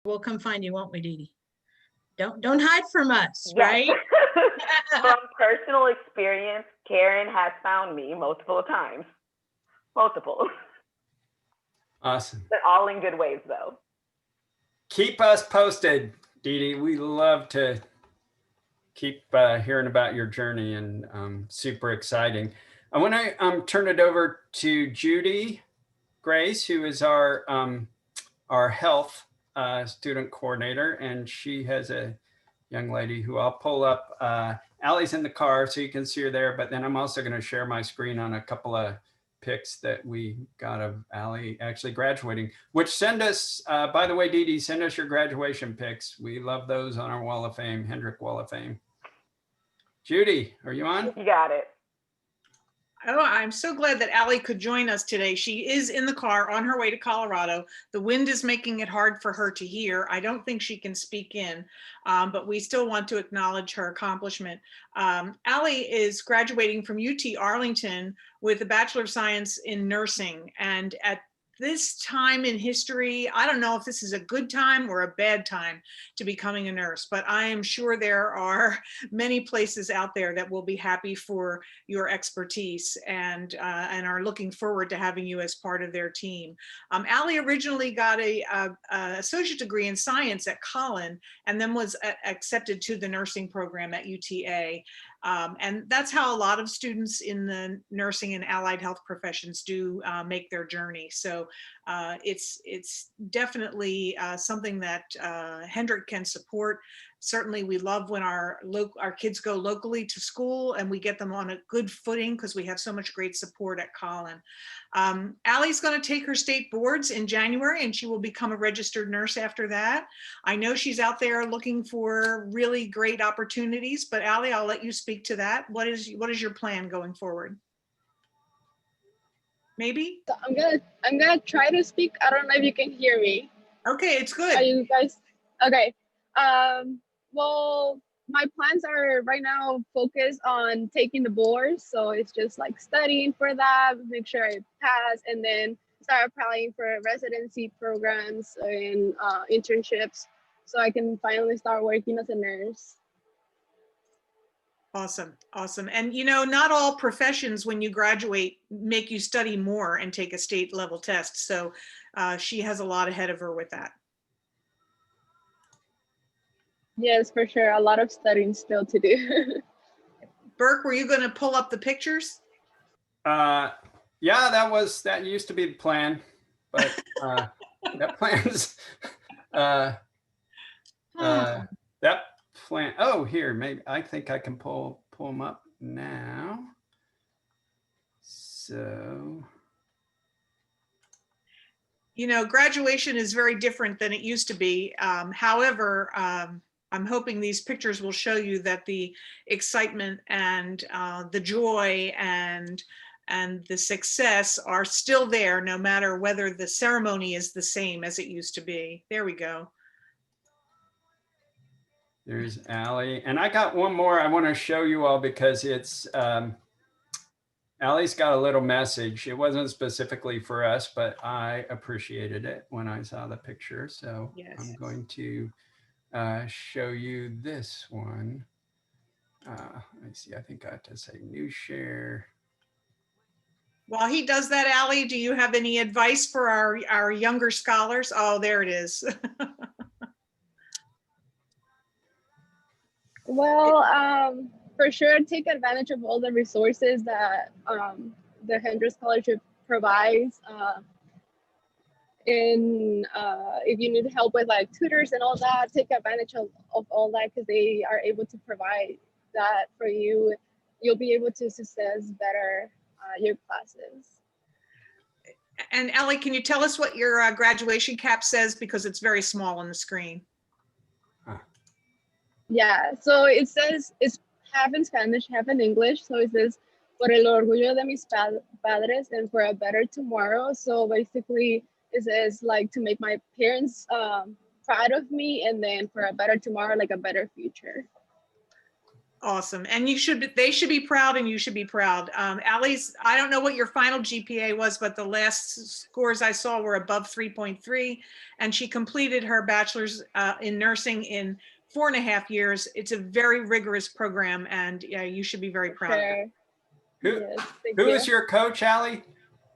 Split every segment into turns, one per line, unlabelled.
We'll come find you, won't we, Dee Dee? Don't hide from us,
Yes.
right?
From personal experience, Karen has found me multiple times. Multiple.
Awesome.
But all in good ways, though.
Keep us posted, Dee Dee. We love to keep hearing about your journey, and super exciting. I want to turn it over to Judy Grace, who is our health student coordinator, and she has a young lady who I'll pull up. Allie's in the car, so you can see her there, but then I'm also going to share my screen on a couple of pics that we got of Allie actually graduating, which send us, by the way, Dee Dee, send us your graduation pics. We love those on our Wall of Fame, Hendrick Wall of Fame. Judy, are you on?
You got it.
Oh, I'm so glad that Allie could join us today. She is in the car on her way to Colorado. The wind is making it hard for her to hear. I don't think she can speak in, but we still want to acknowledge her accomplishment. Allie is graduating from UT Arlington with a Bachelor of Science in Nursing. And at this time in history, I don't know if this is a good time or a bad time to becoming a nurse, but I am sure there are many places out there that will be happy for your expertise and are looking forward to having you as part of their team. Allie originally got a associate degree in science at Collin, and then was accepted to the nursing program at UTA. And that's how a lot of students in the nursing and allied health professions do make their journey. So it's definitely something that Hendrick can support. Certainly we love when our kids go locally to school and we get them on a good footing because we have so much great support at Collin. Allie's going to take her state boards in January, and she will become a registered nurse after that. I know she's out there looking for really great opportunities, but Allie, I'll let you speak to that. What is your plan going forward? Maybe?
So I'm gonna try to speak. I don't know if you can hear me.
Okay, it's good.
Are you guys okay? Well, my plans are right now focused on taking the boards, so it's just like studying for that, make sure I pass, and then start applying for residency programs and internships, so I can finally start working as a nurse.
Awesome. Awesome. And you know, not all professions when you graduate make you study more and take a state level test. So she has a lot ahead of her with that.
Yes, for sure. A lot of studying still to do.
Burke, were you going to pull up the pictures?
Yeah, that used to be the plan, but that plan's that plan. Oh, here, maybe I think I can pull them up now. So,
you know, graduation is very different than it used to be. However, I'm hoping these pictures will show you that the excitement and the joy and the success are still there, no matter whether the ceremony is the same as it used to be. There we go.
There's Allie. And I got one more I want to show you all because it's, Allie's got a little message. It wasn't specifically for us, but I appreciated it when I saw the picture. So yes. I'm going to show you this one. Let me see, I think I have to say new share.
While he does that, Allie, do you have any advice for our younger scholars? Oh, there it is.
Well, for sure, take advantage of all the resources that the Hendrick Scholarship provides. If you need help with like tutors and all that, take advantage of all that because they are able to provide that for you. You'll be able to success better your classes.
And Ellie, can you tell us what your graduation cap says, because it's very small on the screen?
Yeah, so it says, it's half in Spanish, half in English. So it says, por el orgullo de mis padres and for a better tomorrow. So basically it says like to make my parents proud of me, and then for a better tomorrow, like a better future.
Awesome. And they should be proud and you should be proud. Allie's, I don't know what your final GPA was, but the last scores I saw were above 3.3. And she completed her bachelor's in nursing in 4.5 years. It's a very rigorous program and yeah, you should be very proud of it.
Who,
Yes, thank
who
you.
is your coach, Allie?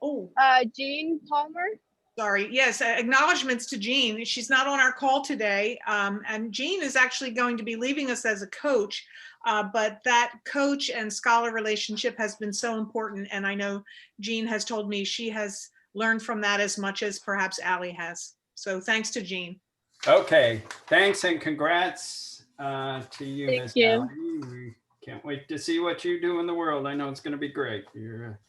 Oh,
Jean Palmer.
sorry. Yes, acknowledgements to Jean. She's not on our call today. And Jean is actually going to be leaving us as a coach. But that coach and scholar relationship has been so important. And I know Jean has told me she has learned from that as much as perhaps Allie has. So thanks to Jean.
Okay, thanks and congrats to you,
Thank
Miss
you.
Allie. We can't wait to see what you do in the world. I know it's going to be great. You're a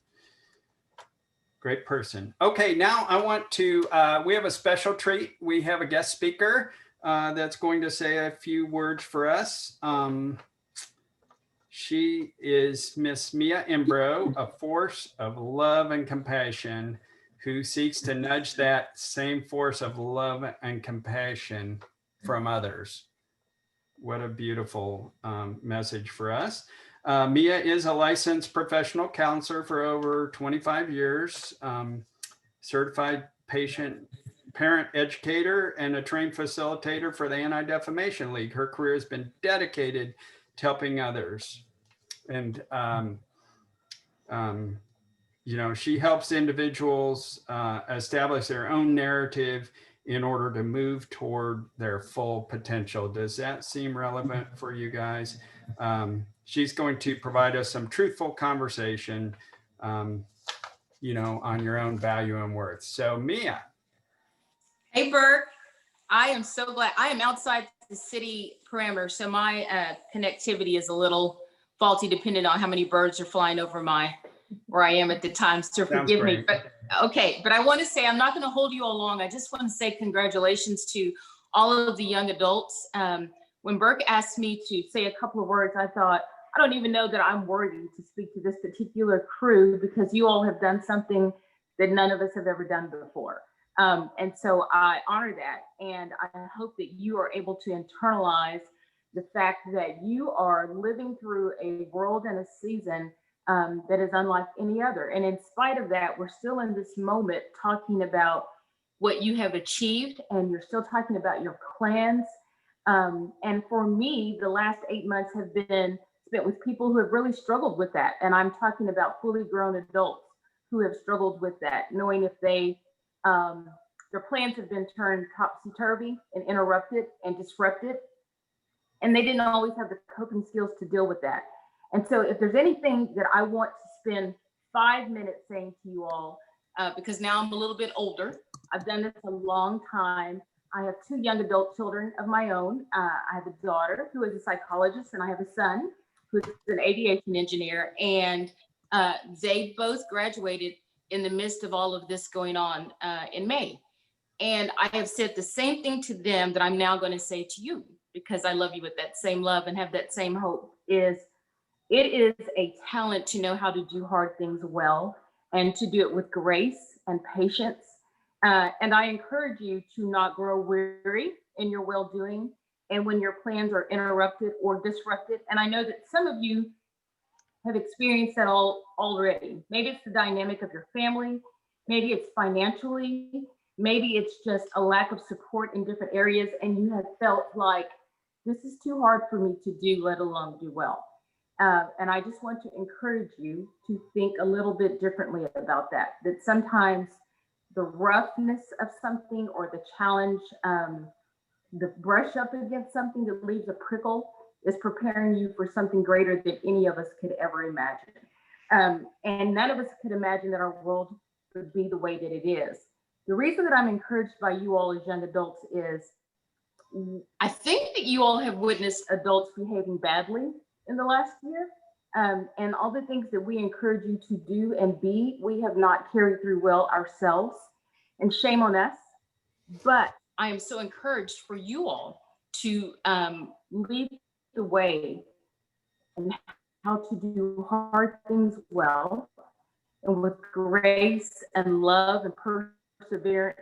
great person. Okay, now I want to, we have a special treat. We have a guest speaker that's going to say a few words for us. She is Miss Mia Imbro, a force of love and compassion who seeks to nudge that same force of love and compassion from others. What a beautiful message for us. Mia is a licensed professional counselor for over 25 years, certified parent educator, and a trained facilitator for the Anti-Defamation League. Her career has been dedicated to helping others. And, you know, she helps individuals establish their own narrative in order to move toward their full potential. Does that seem relevant for you guys? She's going to provide us some truthful conversation, you know, on your own value and worth. So Mia.
Hey, Burke. I am so glad. I am outside the city parameter, so my connectivity is a little faulty depending on how many birds are flying over where I am at the time. So forgive me. But okay, but I want to say I'm not going to hold you all long. I just want to say congratulations to all of the young adults. When Burke asked me to say a couple of words, I thought, I don't even know that I'm worthy to speak to this particular crew because you all have done something that none of us have ever done before. And so I honor that. And I hope that you are able to internalize the fact that you are living through a world and a season that is unlike any other. And in spite of that, we're still in this moment talking about what you have achieved, and you're still talking about your plans. And for me, the last 8 months have been spent with people who have really struggled with that. And I'm talking about fully grown adults who have struggled with that, knowing if they, their plans have been turned topsy-turvy and interrupted and disrupted. And they didn't always have the coping skills to deal with that. And so if there's anything that I want to spend 5 minutes saying to you all, because now I'm a little bit older, I've done this a long time. I have 2 young adult children of my own. I have a daughter who is a psychologist, and I have a son who's an aviation engineer. And they both graduated in the midst of all of this going on in May. And I have said the same thing to them that I'm now going to say to you, because I love you with that same love and have that same hope, is it is a talent to know how to do hard things well and to do it with grace and patience. And I encourage you to not grow weary in your well-doing and when your plans are interrupted or disrupted. And I know that some of you have experienced that already. Maybe it's the dynamic of your family, maybe it's financially, maybe it's just a lack of support in different areas, and you have felt like this is too hard for me to do, let alone do well. And I just want to encourage you to think a little bit differently about that, that sometimes the roughness of something or the challenge, the brush up against something that leaves a prickle is preparing you for something greater than any of us could ever imagine. And none of us could imagine that our world would be the way that it is. The reason that I'm encouraged by you all as young adults is I think that you all have witnessed adults behaving badly in the last year. And all the things that we encourage you to do and be, we have not carried through well ourselves, and shame on us. But I am so encouraged for you all to lead the way and how to do hard things well and with grace and love and perseverance.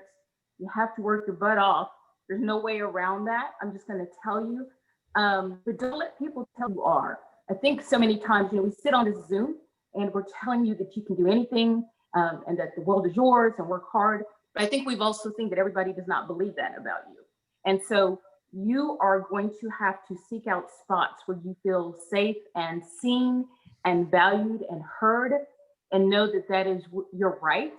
You have to work your butt off. There's no way around that. I'm just going to tell you, but don't let people tell you are. I think so many times, we sit on this Zoom and we're telling you that you can do anything, and that the world is yours and work hard. But I think we've also seen that everybody does not believe that about you. And so you are going to have to seek out spots where you feel safe and seen and valued and heard, and know that that is your right,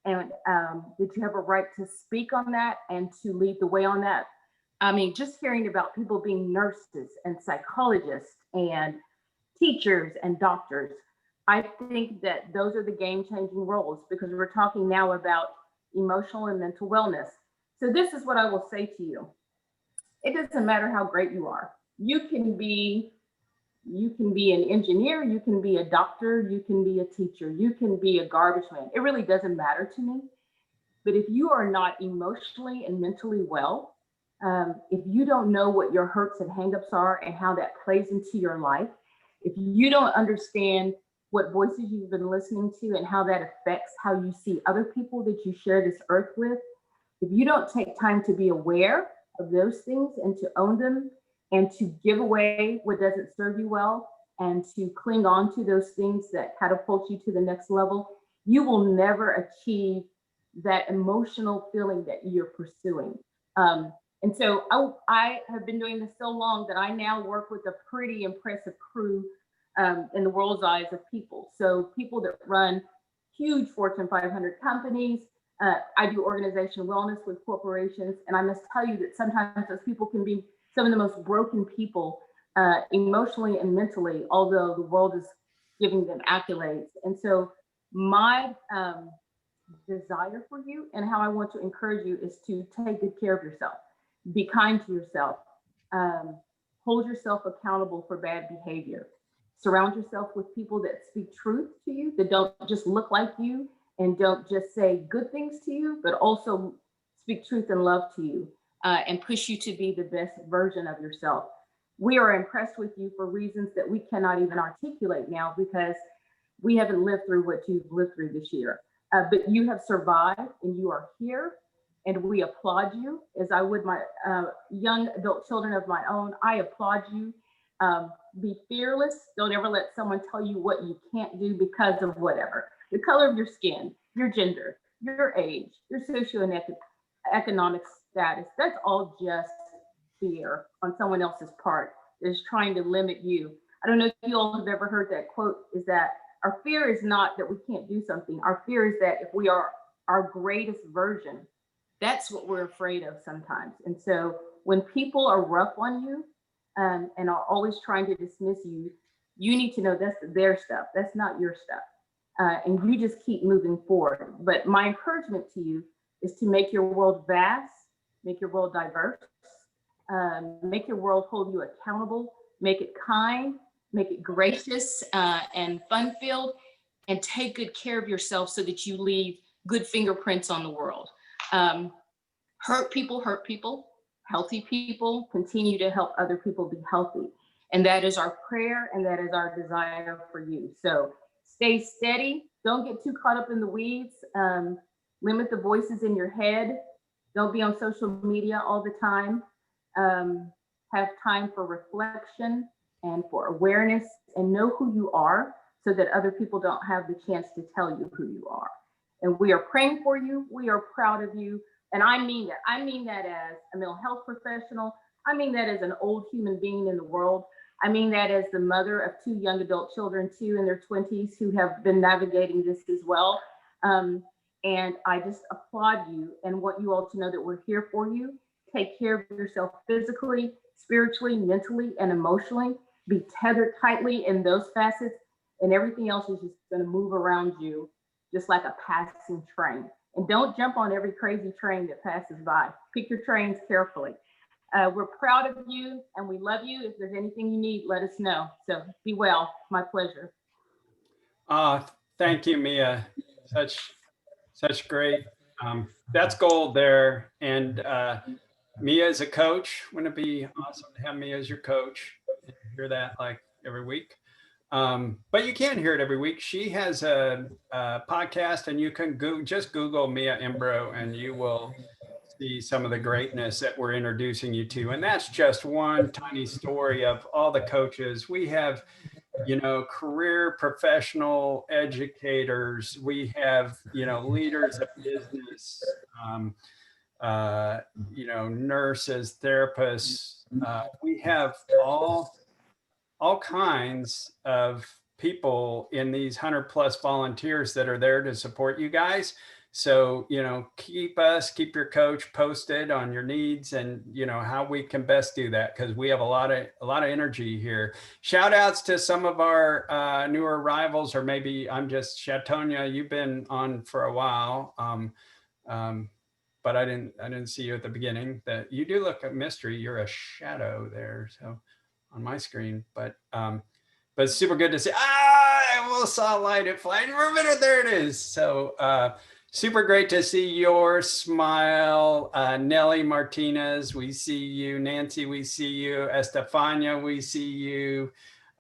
and that you have a right to speak on that and to lead the way on that. I mean, just hearing about people being nurses and psychologists and teachers and doctors, I think that those are the game-changing roles, because we're talking now about emotional and mental wellness. So this is what I will say to you. It doesn't matter how great you are. You can be an engineer, you can be a doctor, you can be a teacher, you can be a garbage man. It really doesn't matter to me. But if you are not emotionally and mentally well, if you don't know what your hurts and hangups are and how that plays into your life, if you don't understand what voices you've been listening to and how that affects how you see other people that you share this earth with, if you don't take time to be aware of those things and to own them and to give away what doesn't serve you well and to cling on to those things that catapult you to the next level, you will never achieve that emotional feeling that you're pursuing. And so I have been doing this so long that I now work with a pretty impressive crew in the world's eyes of people. So people that run huge Fortune 500 companies. I do organizational wellness with corporations. And I must tell you that sometimes those people can be some of the most broken people emotionally and mentally, although the world is giving them accolades. And so my desire for you and how I want to encourage you is to take good care of yourself. Be kind to yourself. Hold yourself accountable for bad behavior. Surround yourself with people that speak truth to you, that don't just look like you and don't just say good things to you, but also speak truth and love to you, and push you to be the best version of yourself. We are impressed with you for reasons that we cannot even articulate now, because we haven't lived through what you've lived through this year. But you have survived and you are here, and we applaud you, as I would my young adult children of my own. I applaud you. Be fearless. Don't ever let someone tell you what you can't do because of whatever. The color of your skin, your gender, your age, your socioeconomic status, that's all just fear on someone else's part that is trying to limit you. I don't know if you all have ever heard that quote, is that our fear is not that we can't do something. Our fear is that if we are our greatest version, that's what we're afraid of sometimes. And so when people are rough on you and are always trying to dismiss you, you need to know that's their stuff. That's not your stuff. And you just keep moving forward. But my encouragement to you is to make your world vast, make your world diverse, make your world hold you accountable, make it kind, make it gracious and fun-filled, and take good care of yourself so that you leave good fingerprints on the world. Hurt people, healthy people continue to help other people be healthy. And that is our prayer, and that is our desire for you. So stay steady. Don't get too caught up in the weeds. Limit the voices in your head. Don't be on social media all the time. Have time for reflection and for awareness, and know who you are so that other people don't have the chance to tell you who you are. And we are praying for you. We are proud of you. And I mean that. I mean that as a mental health professional. I mean that as an old human being in the world. I mean that as the mother of 2 young adult children, 2 in their 20s, who have been navigating this as well. And I just applaud you and want you all to know that we're here for you. Take care of yourself physically, spiritually, mentally, and emotionally. Be tethered tightly in those facets, and everything else is just going to move around you just like a passing train. And don't jump on every crazy train that passes by. Pick your trains carefully. We're proud of you and we love you. If there's anything you need, let us know. So be well. My pleasure.
Thank you, Mia. Such great. That's gold there. And Mia is a coach. Wouldn't it be awesome to have Mia as your coach? Hear that like every week. But you can't hear it every week. She has a podcast, and you can just Google Mia Imbro and you will see some of the greatness that we're introducing you to. And that's just one tiny story of all the coaches. We have career professional educators. We have, leaders of business, nurses, therapists. We have all kinds of people in these 100+ volunteers that are there to support you guys. So, keep your coach posted on your needs and, how we can best do that, because we have a lot of energy here. Shout outs to some of our newer rivals, or maybe I'm just Shatonia. You've been on for a while. But I didn't see you at the beginning. That you do look a mystery. You're a shadow there. So on my screen, but it's super good to see. I almost saw a light. It flying for a minute. There it is. So super great to see your smile. Nellie Martinez, we see you. Nancy, we see you. Estefania, we see you.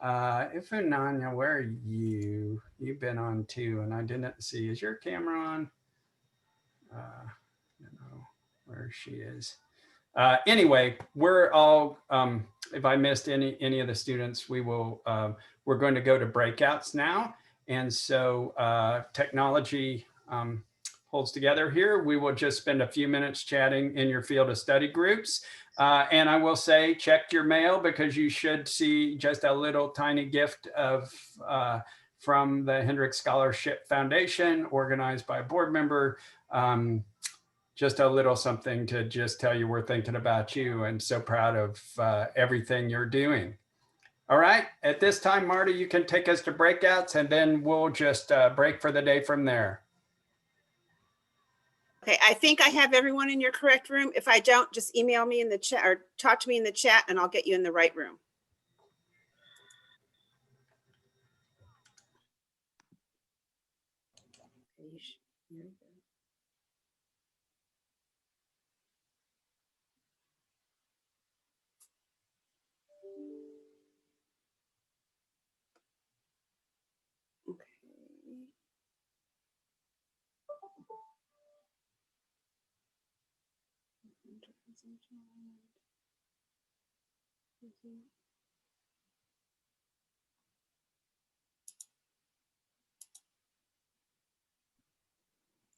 Ifunanya, where are you? You've been on too, and I didn't see. Is your camera on? I don't know where she is. Anyway, we're all, if I missed any of the students, we're going to go to breakouts now. And so technology holds together here. We will just spend a few minutes chatting in your field of study groups. And I will say, check your mail, because you should see just a little tiny gift from the Hendricks Scholarship Foundation, organized by a board member. Just a little something to just tell you we're thinking about you and so proud of everything you're doing. All right, at this time, Marty, you can take us to breakouts, and then we'll just break for the day from there.
Okay, I think I have everyone in your correct room. If I don't, just email me in the chat or talk to me in the chat, and I'll get you in the right room.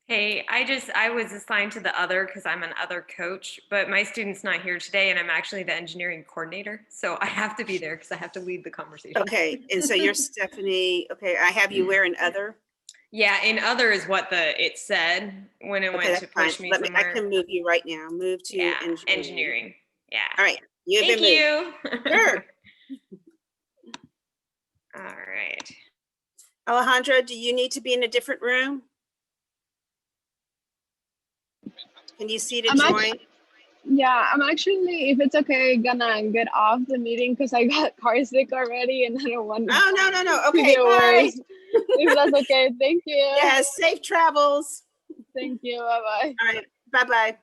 Hey, I was assigned to the other because I'm an other coach, but my student's not here today, and I'm actually the engineering coordinator. So I have to be there because I have to lead the conversation.
Okay, and so you're Stephanie. Okay, I have you where in other?
Yeah, in other is what it said when it went to push me
I
somewhere.
can move you right now. Move to
engineering. Yeah.
All right. You have
Thank
been moved.
you.
Sure.
All right.
Alejandra, do you need to be in a different room? Can you see to join?
Yeah, I'm actually, if it's okay, gonna get off the meeting because I got car sick already and I don't want to.
Oh, no. Okay,
get
bye.
worse. If that's okay, thank you.
Yes, safe travels.
Thank you. Bye-bye.
All right, bye-bye.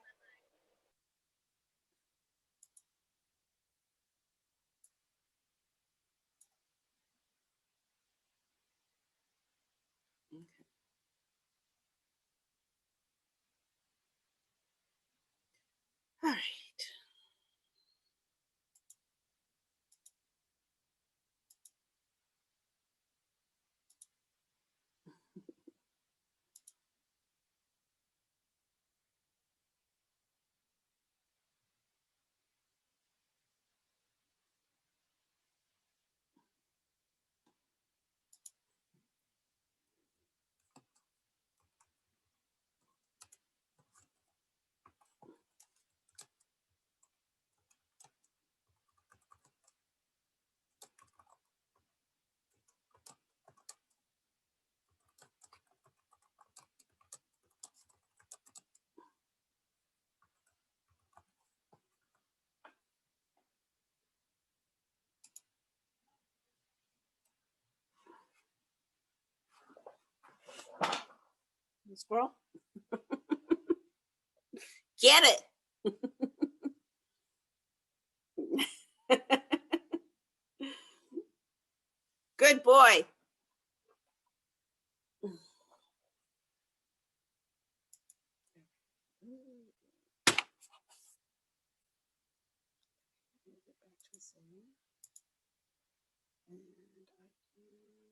All right. Squirrel. Get it. Good boy. And I can